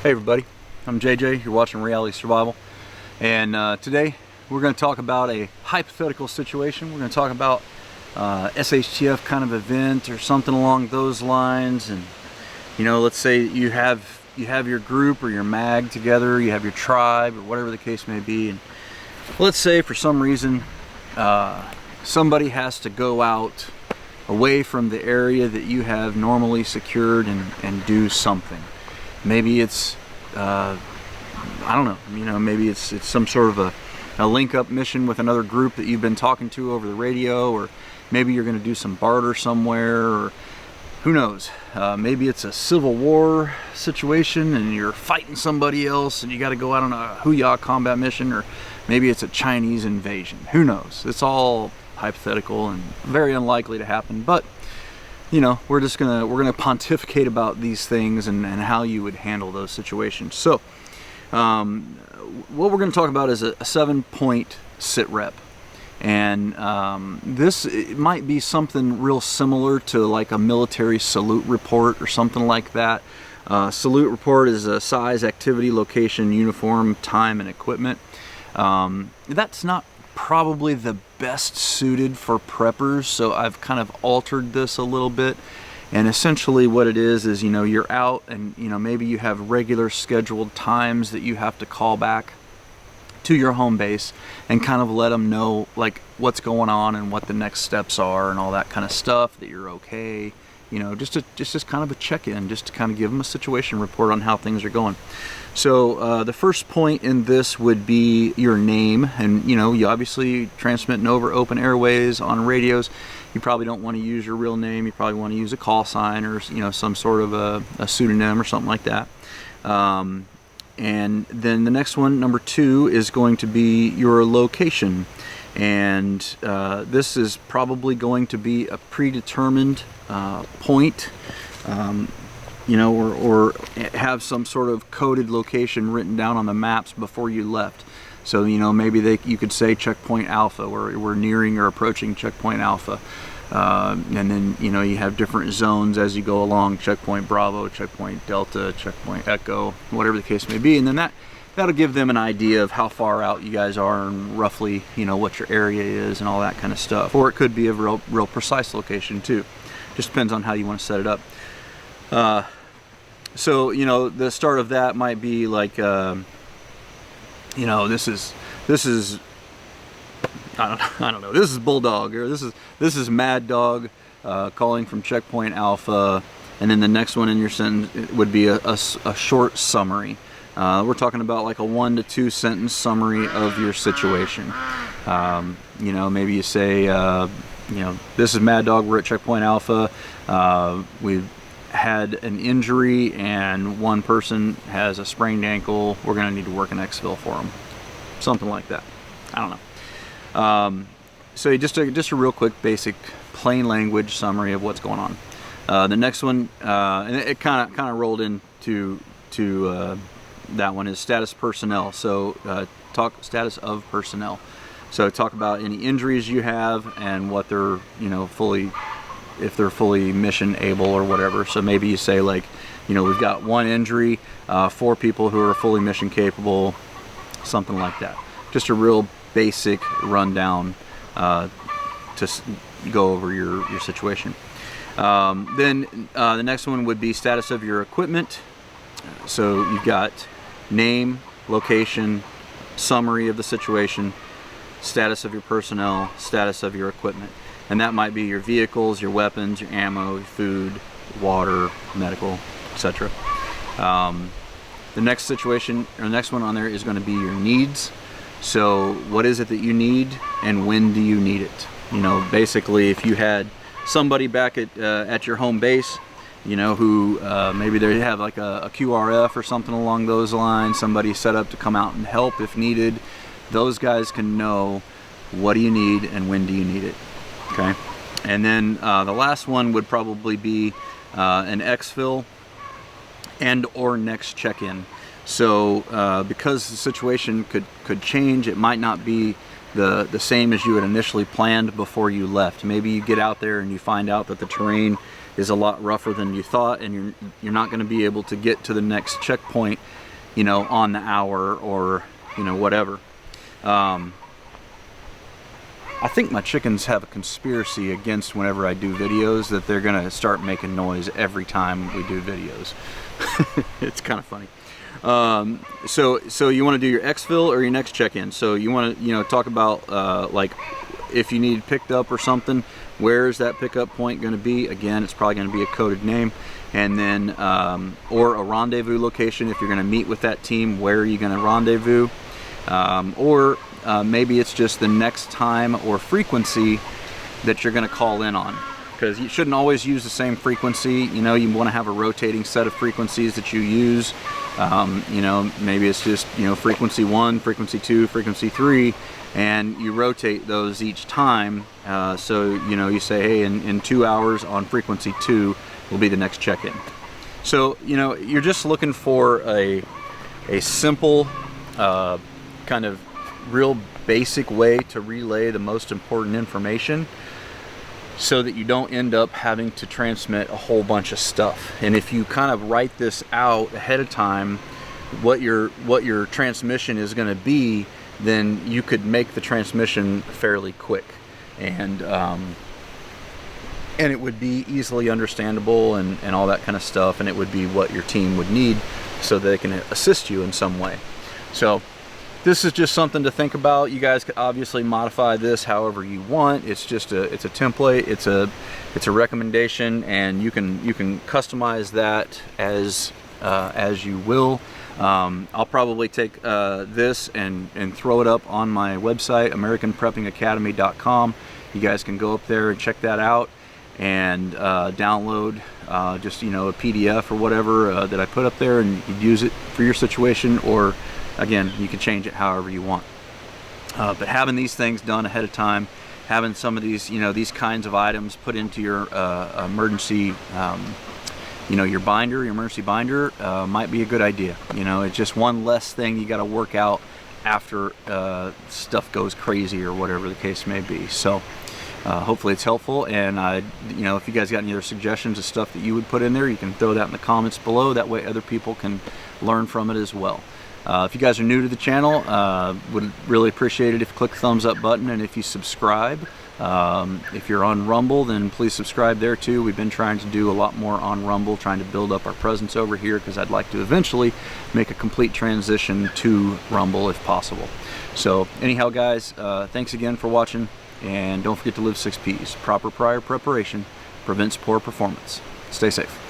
Hey everybody, I'm JJ, you're watching Reality Survival, and today we're going to talk about a hypothetical situation. We're going to talk about SHTF kind of event or something along those lines. And you know, let's say you have your group or your mag together, you have your tribe or whatever the case may be, and let's say for some reason somebody has to go out away from the area that you have normally secured and do something. Maybe it's I don't know, you know, maybe it's some sort of a link-up mission with another group that you've been talking to over the radio, or maybe you're going to do some barter somewhere, or who knows, maybe it's a Civil War situation and you're fighting somebody else and you got to go out on a Hoo-Yah combat mission, or maybe it's a Chinese invasion. Who knows? It's all hypothetical and very unlikely to happen, but you know, we're gonna pontificate about these things and how you would handle those situations. So what we're going to talk about is a 7-point sit rep, and it might be something real similar to like a military salute report or something like that. Salute report is a size, activity, location, uniform, time, and equipment. That's not probably the best suited for preppers, so I've kind of altered this a little bit. And essentially what it is, you know, you're out and, you know, maybe you have regular scheduled times that you have to call back to your home base and kind of let them know like what's going on and what the next steps are and all that kind of stuff, that you're okay, you know, just kind of a check-in, just to kind of give them a situation report on how things are going. So the first point in this would be your name, and you know, you obviously transmitting over open airways on radios. You probably don't want to use your real name. You probably want to use a call sign or, you know, some sort of a pseudonym or something like that. And then the next one, number 2, is going to be your location, and this is probably going to be a predetermined point. You know, or have some sort of coded location written down on the maps before you left. So, you know, maybe you could say checkpoint Alpha, where we're nearing or approaching checkpoint Alpha. And then, you know, you have different zones as you go along: checkpoint Bravo, checkpoint Delta, checkpoint Echo, whatever the case may be. And then that'll give them an idea of how far out you guys are and roughly, you know, what your area is and all that kind of stuff. Or it could be a real precise location too. Just depends on how you want to set it up. So, you know, the start of that might be like, you know, this is I don't know. This is Bulldog, or this is Mad Dog calling from checkpoint Alpha, and then the next one in your sentence would be a short summary. We're talking about like a 1 to 2 sentence summary of your situation. You know, maybe you say, you know, this is Mad Dog. We're at checkpoint Alpha. We've had an injury and one person has a sprained ankle. We're going to need to work an exfil for them. Something like that. I don't know. So just a real quick, basic, plain language summary of what's going on. The next one, and it kind of rolled into that one, is status personnel. So talk status of personnel. So talk about any injuries you have and what they're, you know, if they're fully mission able or whatever. So maybe you say like, you know, we've got 1 injury, 4 people who are fully mission capable, something like that. Just a real basic rundown to go over your situation. Then the next one would be status of your equipment. So you've got name, location, summary of the situation, status of your personnel, status of your equipment. And that might be your vehicles, your weapons, your ammo, your food, water, medical, etc. The next situation, or the next one on there, is going to be your needs. So what is it that you need and when do you need it? You know, basically if you had somebody back at your home base, you know, who maybe they have like a QRF or something along those lines, somebody set up to come out and help if needed, those guys can know what do you need and when do you need it. Okay, and then the last one would probably be an exfil and or next check-in. So because the situation could change, it might not be the same as you had initially planned before you left. Maybe you get out there and you find out that the terrain is a lot rougher than you thought, and you're not going to be able to get to the next checkpoint you know, on the hour or, you know, whatever. I think my chickens have a conspiracy against whenever I do videos that they're gonna start making noise every time we do videos. It's kind of funny. So you want to do your exfil or your next check-in. So you want to, you know, talk about like if you need picked up or something, where is that pickup point going to be? Again, it's probably going to be a coded name. And then or a rendezvous location. If you're going to meet with that team, where are you going to rendezvous? Or maybe it's just the next time or frequency that you're going to call in on, because you shouldn't always use the same frequency. You know, you want to have a rotating set of frequencies that you use. You know, maybe it's just, you know, frequency 1, frequency 2, frequency 3, and you rotate those each time. So, you know, you say, hey, in 2 hours on frequency 2 will be the next check-in. So, you know, you're just looking for a simple, kind of real basic way to relay the most important information, so that you don't end up having to transmit a whole bunch of stuff. And if you kind of write this out ahead of time, what your transmission is going to be, then you could make the transmission fairly quick, and it would be easily understandable and all that kind of stuff, and it would be what your team would need so that they can assist you in some way. So this is just something to think about. You guys could obviously modify this however you want. It's just it's a template. It's a recommendation, and you can customize that as you will. I'll probably take this and throw it up on my website, AmericanPreppingAcademy.com. You guys can go up there and check that out and download just, you know, a PDF or whatever that I put up there, and you can use it for your situation, or again, you can change it however you want. But having these things done ahead of time, having some of these, you know, these kinds of items put into your emergency, you know, your binder, your emergency binder, might be a good idea. You know, it's just one less thing you got to work out after stuff goes crazy or whatever the case may be. So hopefully it's helpful, and you know, if you guys got any other suggestions of stuff that you would put in there, you can throw that in the comments below. That way other people can learn from it as well. If you guys are new to the channel, would really appreciate it if you click the thumbs up button, and if you subscribe. If you're on Rumble, then please subscribe there too. We've been trying to do a lot more on Rumble, trying to build up our presence over here, because I'd like to eventually make a complete transition to Rumble if possible. So anyhow, guys, thanks again for watching, and don't forget to live 6 Ps. Proper prior preparation prevents poor performance. Stay safe.